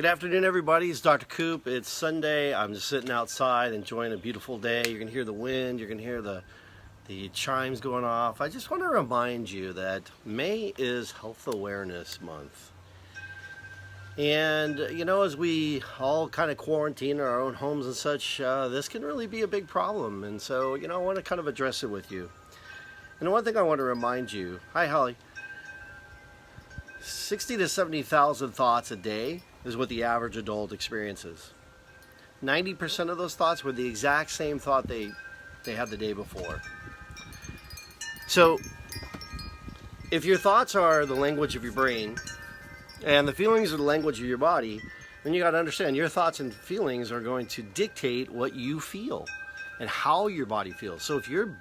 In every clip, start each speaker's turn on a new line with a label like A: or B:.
A: Good afternoon, everybody. It's Dr. Coop. It's Sunday. I'm just sitting outside enjoying a beautiful day. You're going to hear the wind. You're going to hear the chimes going off. I just want to remind you that May is Health Awareness Month. And, you know, as we all kind of quarantine in our own homes and such, this can really be a big problem. And so, you know, I want to kind of address it with you. And one thing I want to remind you, hi, Holly, 60 to 70,000 thoughts a day is what the average adult experiences. 90% of those thoughts were the exact same thought they had the day before. So, if your thoughts are the language of your brain, and the feelings are the language of your body, then you got to understand your thoughts and feelings are going to dictate what you feel and how your body feels. So if you're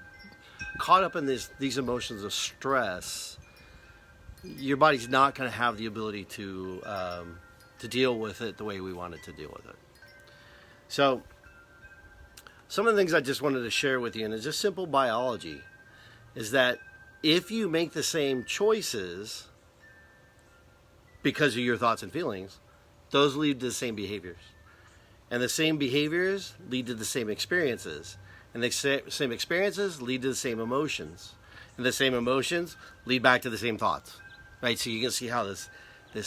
A: caught up in these emotions of stress, your body's not going to have the ability to deal with it the way we want it to deal with it. So, some of the things I just wanted to share with you, and it's just simple biology, is that if you make the same choices because of your thoughts and feelings, those lead to the same behaviors. And the same behaviors lead to the same experiences. And the same experiences lead to the same emotions. And the same emotions lead back to the same thoughts. Right? So you can see how this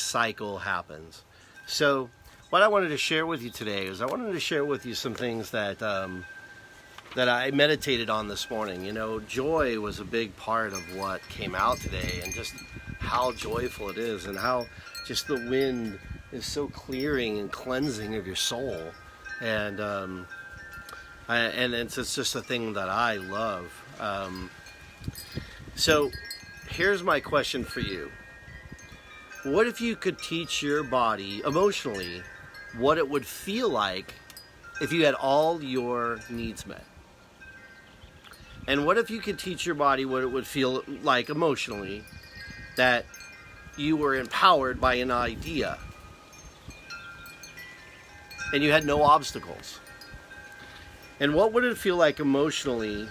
A: cycle happens. So what I wanted to share with you today is I wanted to share with you some things that I meditated on this morning. You know, joy was a big part of what came out today, and just how joyful it is, and how just the wind is so clearing and cleansing of your soul. And it's just a thing that I love. So here's my question for you. What if you could teach your body emotionally what it would feel like if you had all your needs met? And what if you could teach your body what it would feel like emotionally that you were empowered by an idea and you had no obstacles? And what would it feel like emotionally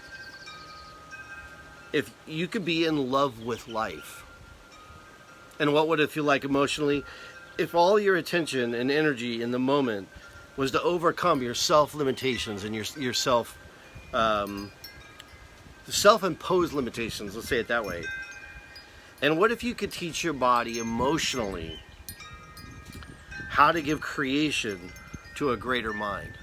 A: if you could be in love with life? And what would it feel like emotionally if all your attention and energy in the moment was to overcome your self-limitations and your self-imposed limitations, let's say it that way? And what if you could teach your body emotionally how to give creation to a greater mind?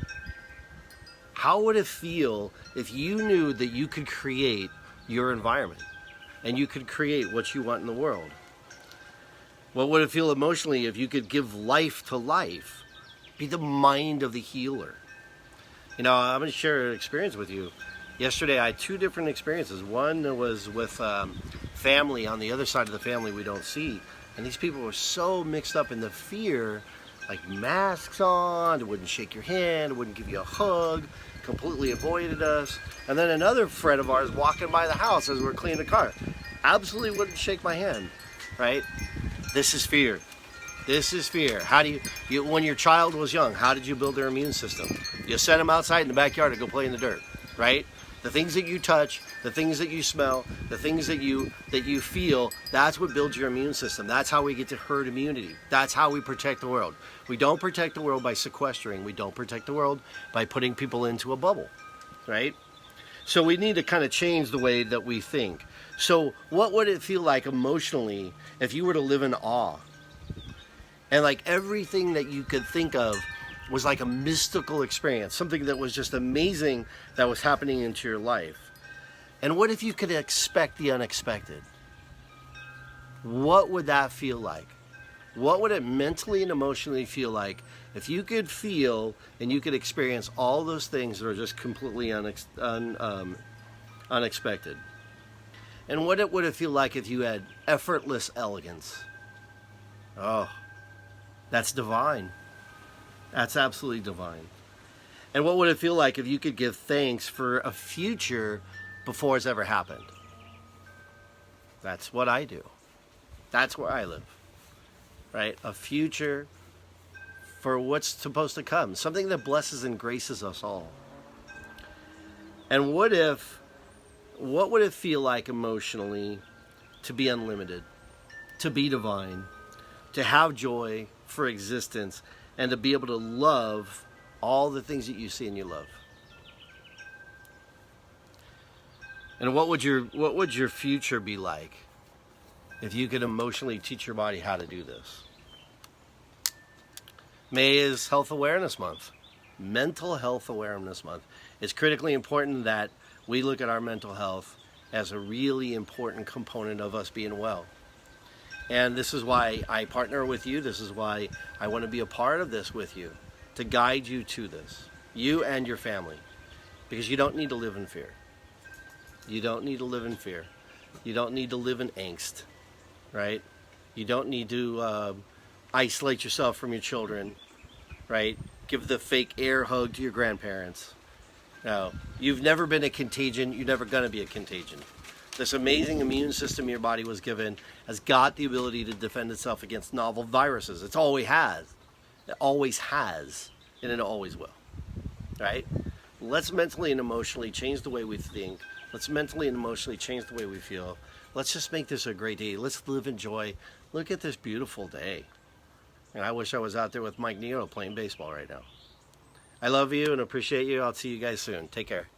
A: How would it feel if you knew that you could create your environment and you could create what you want in the world? What would it feel emotionally if you could give life to life? Be the mind of the healer. You know, I'm going to share an experience with you. Yesterday I had two different experiences. One was with family on the other side of the family we don't see. And these people were so mixed up in the fear, like masks on, they wouldn't shake your hand, wouldn't give you a hug, completely avoided us. And then another friend of ours walking by the house as we were cleaning the car, absolutely wouldn't shake my hand, right? This is fear. This is fear. How do you, when your child was young, how did you build their immune system? You sent them outside in the backyard to go play in the dirt, right? The things that you touch, the things that you smell, the things that you feel, that's what builds your immune system. That's how we get to herd immunity. That's how we protect the world. We don't protect the world by sequestering. We don't protect the world by putting people into a bubble, right? So we need to kind of change the way that we think. So what would it feel like emotionally if you were to live in awe? And like everything that you could think of was like a mystical experience, something that was just amazing that was happening into your life. And what if you could expect the unexpected? What would that feel like? What would it mentally and emotionally feel like if you could feel and you could experience all those things that are just completely unexpected? And what would it feel like if you had effortless elegance? Oh, that's divine. That's absolutely divine. And what would it feel like if you could give thanks for a future before it's ever happened? That's what I do. That's where I live. Right? A future for what's supposed to come. Something that blesses and graces us all. And what would it feel like emotionally to be unlimited, to be divine, to have joy for existence, and to be able to love all the things that you see and you love. And what would your future be like if you could emotionally teach your body how to do this? May is Health Awareness Month, Mental Health Awareness Month. It's critically important that we look at our mental health as a really important component of us being well. And this is why I partner with you. This is why I want to be a part of this with you, to guide you to this, you and your family, because you don't need to live in fear. You don't need to live in fear. You don't need to live in angst, right? You don't need to isolate yourself from your children, right? Give the fake air hug to your grandparents. No, you've never been a contagion. You're never going to be a contagion. This amazing immune system your body was given has got the ability to defend itself against novel viruses. It always has. It always has, and it always will, right? Let's mentally and emotionally change the way we think. Let's mentally and emotionally change the way we feel. Let's just make this a great day. Let's live in joy. Look at this beautiful day. And I wish I was out there with Mike Nero playing baseball right now. I love you and appreciate you. I'll see you guys soon. Take care.